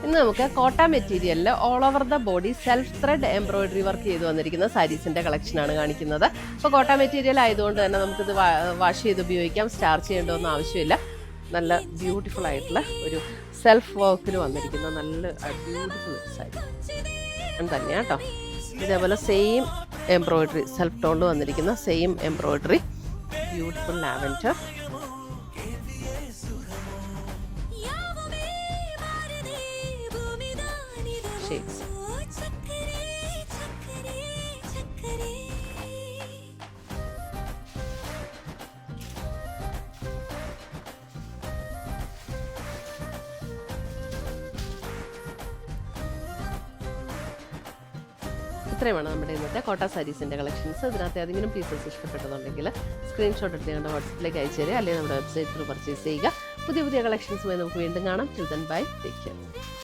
ഇന്ന് നമുക്ക് കോട്ട മെറ്റീരിയലിൽ all over the body self thread embroidery work ചെയ്ത് വന്നിരിക്കുന്ന സാരീസിൻ്റെ കളക്ഷനാണ് കാണിക്കുന്നത്. അപ്പോൾ കോട്ട മെറ്റീരിയൽ ആയതുകൊണ്ട് തന്നെ നമുക്കിത് വാഷ് ചെയ്ത് ഉപയോഗിക്കാം, സ്റ്റാർച്ച് ചെയ്യേണ്ടതൊന്നും ആവശ്യമില്ല. നല്ല ബ്യൂട്ടിഫുൾ ആയിട്ടുള്ള ഒരു സെൽഫ് വർക്കിൽ വന്നിരിക്കുന്ന നല്ല ബ്യൂട്ടിഫുൾ സാരി തന്നെയാണ് കേട്ടോ. ഇതേപോലെ സെയിം എംബ്രോയിഡറി സെൽഫ് ടോണിൽ വന്നിരിക്കുന്ന same embroidery beautiful lavender shades. ഇത്രയുമാണ് നമ്മുടെ ഇന്നത്തെ കോട്ട സാരീസിൻ്റെ കളക്ഷൻസ്. ഇതിനകത്ത് ഏതെങ്കിലും പീസസ് ഇഷ്ടപ്പെട്ടതുണ്ടെങ്കിൽ സ്ക്രീൻഷോട്ട് എടുത്ത് ഞങ്ങളുടെ വാട്സപ്പിലേക്ക് അയച്ചു തരിക, അല്ലെങ്കിൽ നമ്മുടെ വെബ്സൈറ്റ് ത്രൂ പർച്ചേസ് ചെയ്യുക. പുതിയ പുതിയ കളക്ഷൻസുമായി നമുക്ക് വീണ്ടും കാണാം. Till then bye, take care.